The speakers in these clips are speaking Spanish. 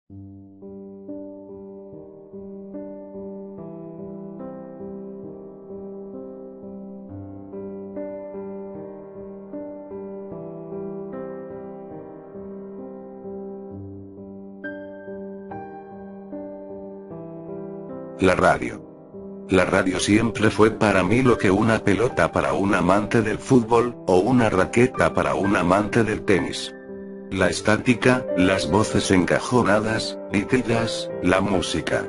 La radio. La radio siempre fue para mí lo que una pelota para un amante del fútbol, o una raqueta para un amante del tenis. La estática, las voces encajonadas, nítidas, la música.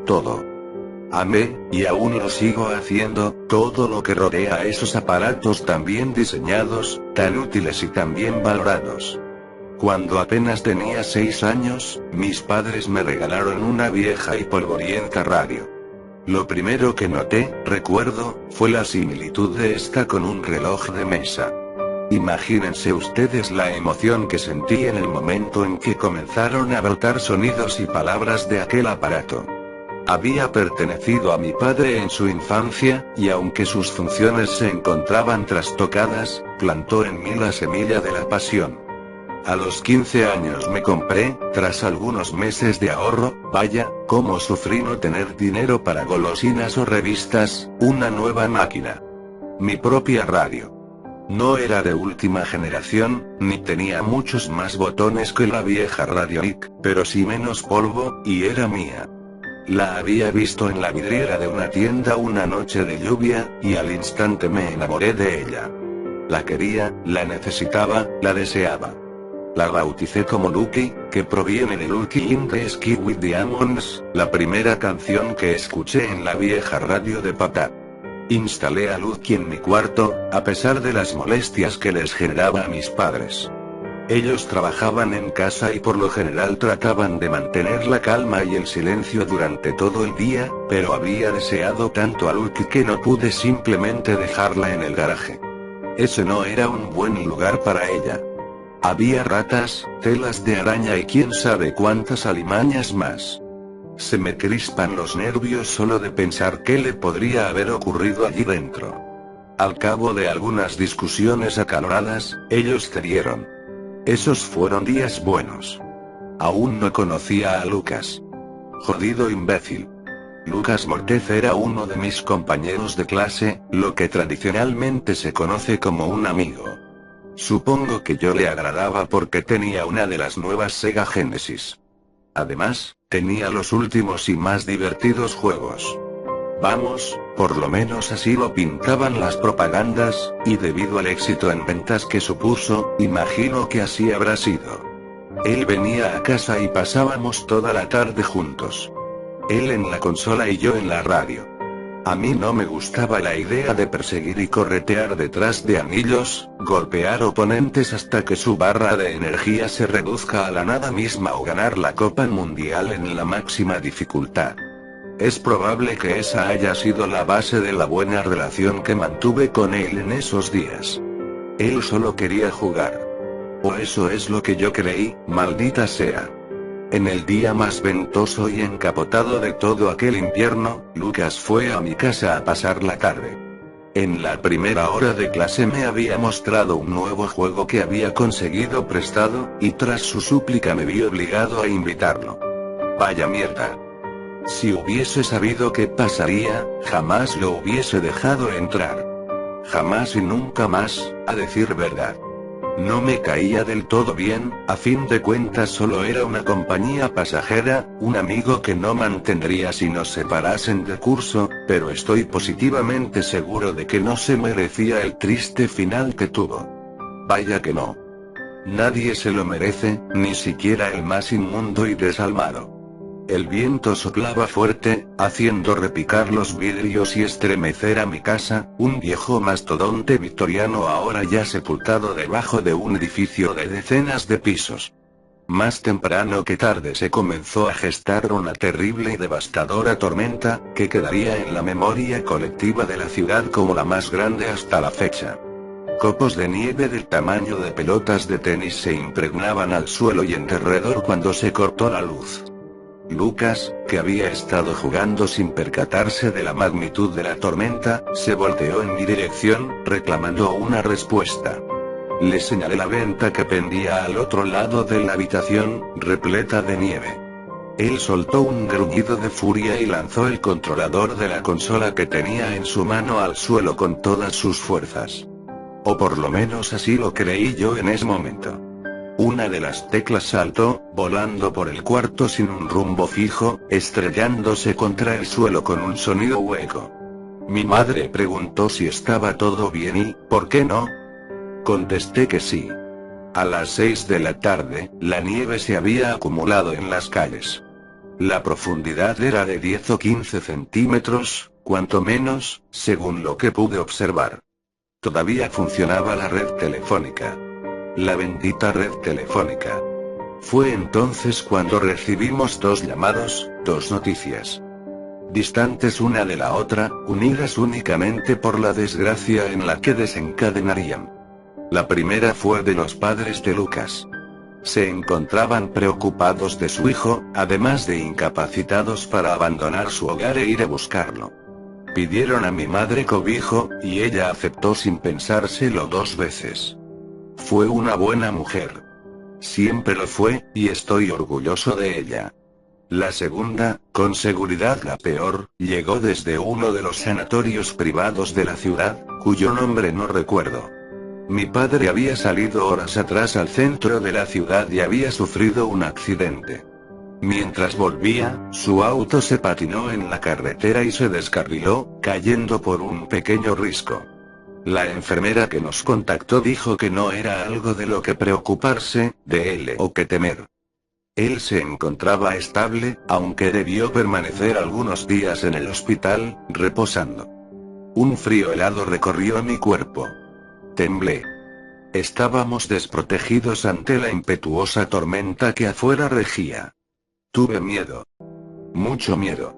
Todo. Amé, y aún lo sigo haciendo, todo lo que rodea a esos aparatos tan bien diseñados, tan útiles y tan bien valorados. Cuando apenas tenía 6 años, mis padres me regalaron una vieja y polvorienta radio. Lo primero que noté, recuerdo, fue la similitud de esta con un reloj de mesa. Imagínense ustedes la emoción que sentí en el momento en que comenzaron a brotar sonidos y palabras de aquel aparato. Había pertenecido a mi padre en su infancia, y aunque sus funciones se encontraban trastocadas, plantó en mí la semilla de la pasión. A los 15 años me compré, tras algunos meses de ahorro, vaya, cómo sufrí no tener dinero para golosinas o revistas, una nueva máquina. Mi propia radio. No era de última generación, ni tenía muchos más botones que la vieja Radiolic, pero sí menos polvo, y era mía. La había visto en la vidriera de una tienda una noche de lluvia, y al instante me enamoré de ella. La quería, la necesitaba, la deseaba. La bauticé como Lucky, que proviene de Lucky in the Sky with Diamonds, la primera canción que escuché en la vieja radio de papá. Instalé a Lucky en mi cuarto, a pesar de las molestias que les generaba a mis padres. Ellos trabajaban en casa y por lo general trataban de mantener la calma y el silencio durante todo el día, pero había deseado tanto a Lucky que no pude simplemente dejarla en el garaje. Ese no era un buen lugar para ella. Había ratas, telas de araña y quién sabe cuántas alimañas más. Se me crispan los nervios solo de pensar qué le podría haber ocurrido allí dentro. Al cabo de algunas discusiones acaloradas, ellos cedieron. Esos fueron días buenos. Aún no conocía a Lucas. Jodido imbécil. Lucas Mortez era uno de mis compañeros de clase, lo que tradicionalmente se conoce como un amigo. Supongo que yo le agradaba porque tenía una de las nuevas Sega Genesis. Además, tenía los últimos y más divertidos juegos. Vamos, por lo menos así lo pintaban las propagandas, y debido al éxito en ventas que supuso, imagino que así habrá sido. Él venía a casa y pasábamos toda la tarde juntos. Él en la consola y yo en la radio. A mí no me gustaba la idea de perseguir y corretear detrás de anillos, golpear oponentes hasta que su barra de energía se reduzca a la nada misma o ganar la Copa Mundial en la máxima dificultad. Es probable que esa haya sido la base de la buena relación que mantuve con él en esos días. Él solo quería jugar. O eso es lo que yo creí, maldita sea. En el día más ventoso y encapotado de todo aquel invierno, Lucas fue a mi casa a pasar la tarde. En la primera hora de clase me había mostrado un nuevo juego que había conseguido prestado, y tras su súplica me vi obligado a invitarlo. Vaya mierda. Si hubiese sabido qué pasaría, jamás lo hubiese dejado entrar. Jamás y nunca más, a decir verdad. No me caía del todo bien, a fin de cuentas solo era una compañía pasajera, un amigo que no mantendría si nos separasen de curso, pero estoy positivamente seguro de que no se merecía el triste final que tuvo. Vaya que no. Nadie se lo merece, ni siquiera el más inmundo y desalmado. El viento soplaba fuerte, haciendo repicar los vidrios y estremecer a mi casa, un viejo mastodonte victoriano ahora ya sepultado debajo de un edificio de decenas de pisos. Más temprano que tarde se comenzó a gestar una terrible y devastadora tormenta, que quedaría en la memoria colectiva de la ciudad como la más grande hasta la fecha. Copos de nieve del tamaño de pelotas de tenis se impregnaban al suelo y en derredor cuando se cortó la luz. Lucas, que había estado jugando sin percatarse de la magnitud de la tormenta, se volteó en mi dirección, reclamando una respuesta. Le señalé la venta que pendía al otro lado de la habitación, repleta de nieve. Él soltó un gruñido de furia y lanzó el controlador de la consola que tenía en su mano al suelo con todas sus fuerzas. O por lo menos así lo creí yo en ese momento. Una de las teclas saltó, volando por el cuarto sin un rumbo fijo, estrellándose contra el suelo con un sonido hueco. Mi madre preguntó si estaba todo bien y, ¿por qué no? Contesté que sí. A las 6 de la tarde, la nieve se había acumulado en las calles. La profundidad era de 10 o 15 centímetros, cuanto menos, según lo que pude observar. Todavía funcionaba la red telefónica. La bendita red telefónica. Fue entonces cuando recibimos 2 llamados, 2 noticias. Distantes una de la otra, unidas únicamente por la desgracia en la que desencadenarían. La primera fue de los padres de Lucas. Se encontraban preocupados de su hijo, además de incapacitados para abandonar su hogar e ir a buscarlo. Pidieron a mi madre cobijo, y ella aceptó sin pensárselo 2 veces. Fue una buena mujer. Siempre lo fue, y estoy orgulloso de ella. La segunda, con seguridad la peor, llegó desde uno de los sanatorios privados de la ciudad, cuyo nombre no recuerdo. Mi padre había salido horas atrás al centro de la ciudad y había sufrido un accidente. Mientras volvía, su auto se patinó en la carretera y se descarriló, cayendo por un pequeño risco. La enfermera que nos contactó dijo que no era algo de lo que preocuparse, de él o que temer. Él se encontraba estable, aunque debió permanecer algunos días en el hospital, reposando. Un frío helado recorrió mi cuerpo. Temblé. Estábamos desprotegidos ante la impetuosa tormenta que afuera regía. Tuve miedo. Mucho miedo.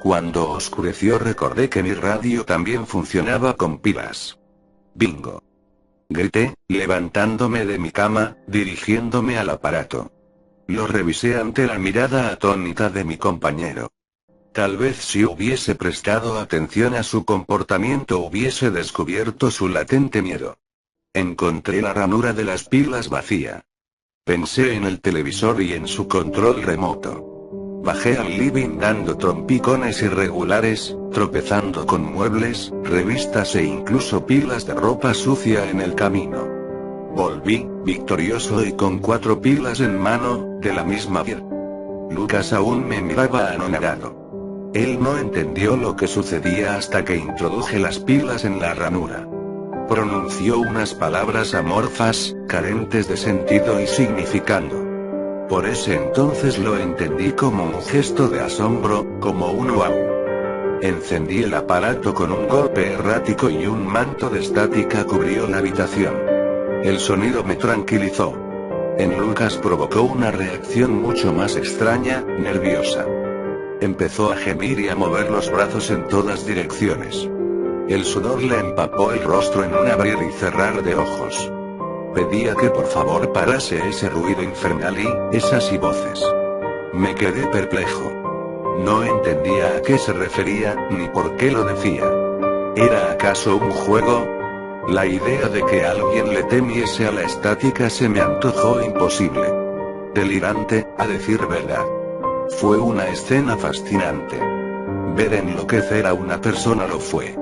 Cuando oscureció recordé que mi radio también funcionaba con pilas. Bingo. Grité, levantándome de mi cama, dirigiéndome al aparato. Lo revisé ante la mirada atónita de mi compañero. Tal vez si hubiese prestado atención a su comportamiento hubiese descubierto su latente miedo. Encontré la ranura de las pilas vacía. Pensé en el televisor y en su control remoto. Bajé al living dando trompicones irregulares, tropezando con muebles, revistas e incluso pilas de ropa sucia en el camino. Volví, victorioso y con 4 pilas en mano, de la misma piel. Lucas aún me miraba anonadado. Él no entendió lo que sucedía hasta que introduje las pilas en la ranura. Pronunció unas palabras amorfas, carentes de sentido y significando. Por ese entonces lo entendí como un gesto de asombro, como un wow. Encendí el aparato con un golpe errático y un manto de estática cubrió la habitación. El sonido me tranquilizó. En Lucas provocó una reacción mucho más extraña, nerviosa. Empezó a gemir y a mover los brazos en todas direcciones. El sudor le empapó el rostro en un abrir y cerrar de ojos. Pedía que por favor parase ese ruido infernal y esas y voces. Me quedé perplejo. No entendía a qué se refería, ni por qué lo decía. ¿Era acaso un juego? La idea de que alguien le temiese a la estática se me antojó imposible. Delirante, a decir verdad. Fue una escena fascinante. Ver enloquecer a una persona lo fue.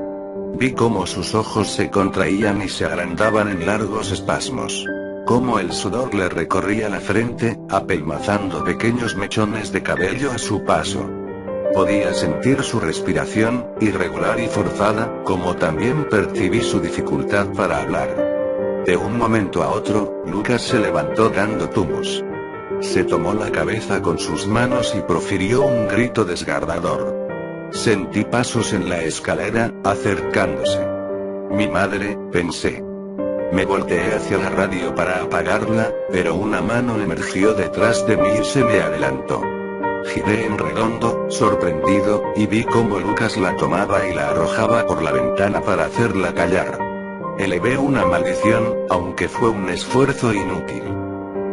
Vi cómo sus ojos se contraían y se agrandaban en largos espasmos. Cómo el sudor le recorría la frente, apelmazando pequeños mechones de cabello a su paso. Podía sentir su respiración, irregular y forzada, como también percibí su dificultad para hablar. De un momento a otro, Lucas se levantó dando tumbos. Se tomó la cabeza con sus manos y profirió un grito desgarrador. Sentí pasos en la escalera, acercándose. Mi madre, pensé. Me volteé hacia la radio para apagarla, pero una mano emergió detrás de mí y se me adelantó. Giré en redondo, sorprendido, y vi cómo Lucas la tomaba y la arrojaba por la ventana para hacerla callar. Elevé una maldición, aunque fue un esfuerzo inútil.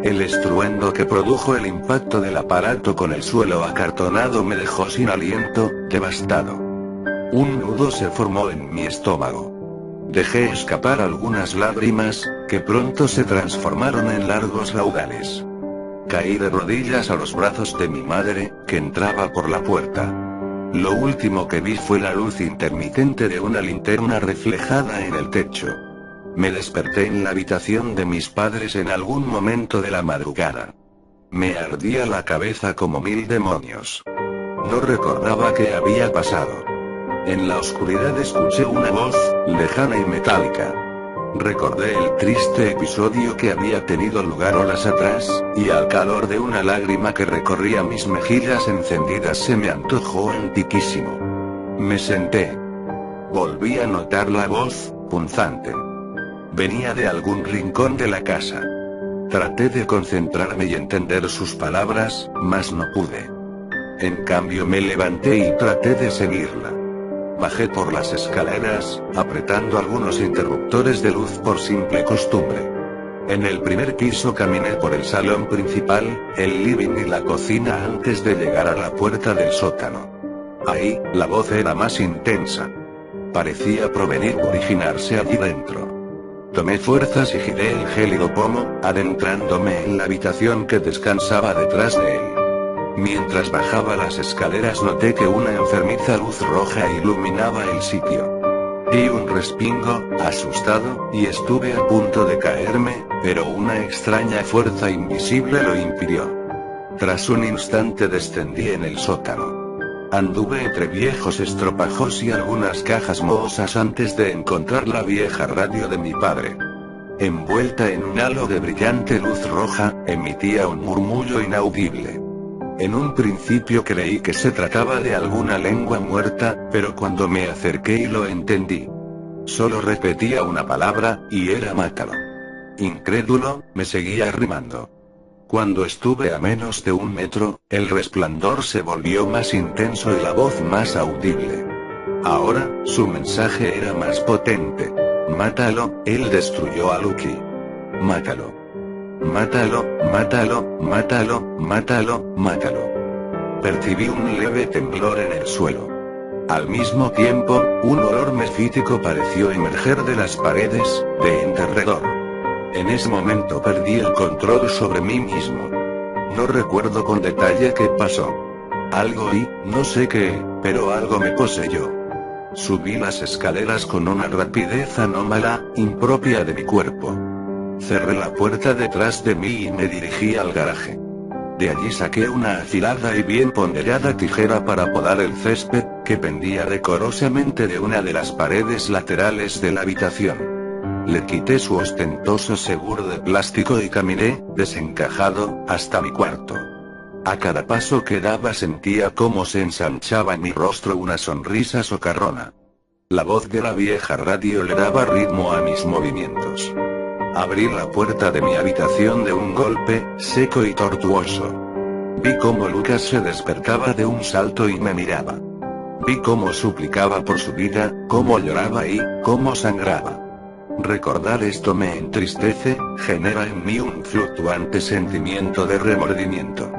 El estruendo que produjo el impacto del aparato con el suelo acartonado me dejó sin aliento, devastado. Un nudo se formó en mi estómago. Dejé escapar algunas lágrimas, que pronto se transformaron en largos raudales. Caí de rodillas a los brazos de mi madre, que entraba por la puerta. Lo último que vi fue la luz intermitente de una linterna reflejada en el techo. Me desperté en la habitación de mis padres en algún momento de la madrugada. Me ardía la cabeza como 1000 demonios. No recordaba qué había pasado. En la oscuridad escuché una voz, lejana y metálica. Recordé el triste episodio que había tenido lugar horas atrás, y al calor de una lágrima que recorría mis mejillas encendidas se me antojó antiquísimo. Me senté. Volví a notar la voz, punzante. Venía de algún rincón de la casa. Traté de concentrarme y entender sus palabras, mas no pude. En cambio me levanté y traté de seguirla. Bajé por las escaleras, apretando algunos interruptores de luz por simple costumbre. En el primer piso caminé por el salón principal, el living y la cocina antes de llegar a la puerta del sótano. Ahí, la voz era más intensa. Parecía provenir o originarse allí dentro. Tomé fuerzas y giré el gélido pomo, adentrándome en la habitación que descansaba detrás de él. Mientras bajaba las escaleras noté que una enfermiza luz roja iluminaba el sitio. Di un respingo, asustado, y estuve a punto de caerme, pero una extraña fuerza invisible lo impidió. Tras un instante descendí en el sótano. Anduve entre viejos estropajos y algunas cajas mohosas antes de encontrar la vieja radio de mi padre. Envuelta en un halo de brillante luz roja, emitía un murmullo inaudible. En un principio creí que se trataba de alguna lengua muerta, pero cuando me acerqué y lo entendí. Solo repetía una palabra, y era mátalo. Incrédulo, me seguía arrimando. Cuando estuve a menos de 1 metro, el resplandor se volvió más intenso y la voz más audible. Ahora, su mensaje era más potente. Mátalo, él destruyó a Lucky. Mátalo. Mátalo, mátalo, mátalo, mátalo, mátalo. Percibí un leve temblor en el suelo. Al mismo tiempo, un olor mefítico pareció emerger de las paredes, de en derredor. En ese momento perdí el control sobre mí mismo. No recuerdo con detalle qué pasó. Algo y, no sé qué, pero algo me poseyó. Subí las escaleras con una rapidez anómala, impropia de mi cuerpo. Cerré la puerta detrás de mí y me dirigí al garaje. De allí saqué una afilada y bien ponderada tijera para podar el césped, que pendía decorosamente de una de las paredes laterales de la habitación. Le quité su ostentoso seguro de plástico y caminé, desencajado, hasta mi cuarto. A cada paso que daba sentía cómo se ensanchaba en mi rostro una sonrisa socarrona. La voz de la vieja radio le daba ritmo a mis movimientos. Abrí la puerta de mi habitación de un golpe, seco y tortuoso. Vi cómo Lucas se despertaba de un salto y me miraba. Vi cómo suplicaba por su vida, cómo lloraba y cómo sangraba. Recordar esto me entristece, genera en mí un fluctuante sentimiento de remordimiento.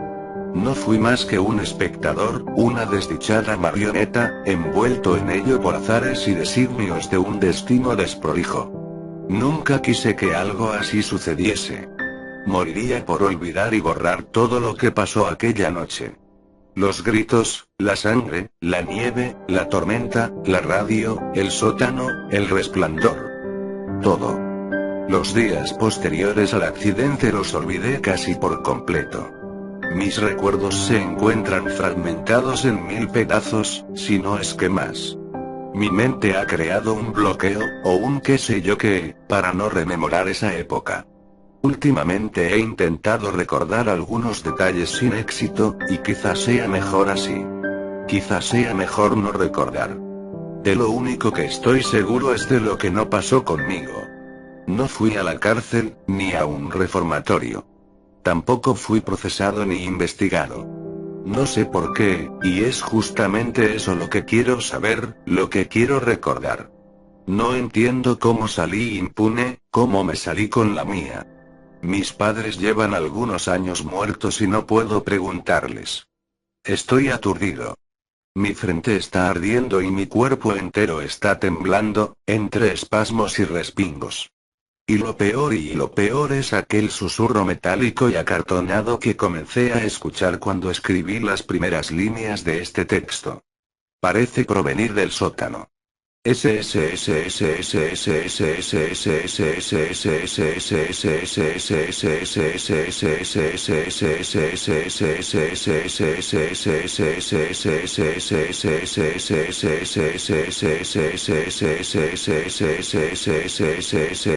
No fui más que un espectador, una desdichada marioneta, envuelto en ello por azares y designios de un destino desprolijo. Nunca quise que algo así sucediese. Moriría por olvidar y borrar todo lo que pasó aquella noche. Los gritos, la sangre, la nieve, la tormenta, la radio, el sótano, el resplandor. Todo. Los días posteriores al accidente los olvidé casi por completo. Mis recuerdos se encuentran fragmentados en 1000 pedazos, si no es que más. Mi mente ha creado un bloqueo, o un qué sé yo qué, para no rememorar esa época. Últimamente he intentado recordar algunos detalles sin éxito, y quizás sea mejor así. Quizás sea mejor no recordar. De lo único que estoy seguro es de lo que no pasó conmigo. No fui a la cárcel, ni a un reformatorio. Tampoco fui procesado ni investigado. No sé por qué, y es justamente eso lo que quiero saber, lo que quiero recordar. No entiendo cómo salí impune, cómo me salí con la mía. Mis padres llevan algunos años muertos y no puedo preguntarles. Estoy aturdido. Mi frente está ardiendo y mi cuerpo entero está temblando, entre espasmos y respingos. Y lo peor es aquel susurro metálico y acartonado que comencé a escuchar cuando escribí las primeras líneas de este texto. Parece provenir del sótano.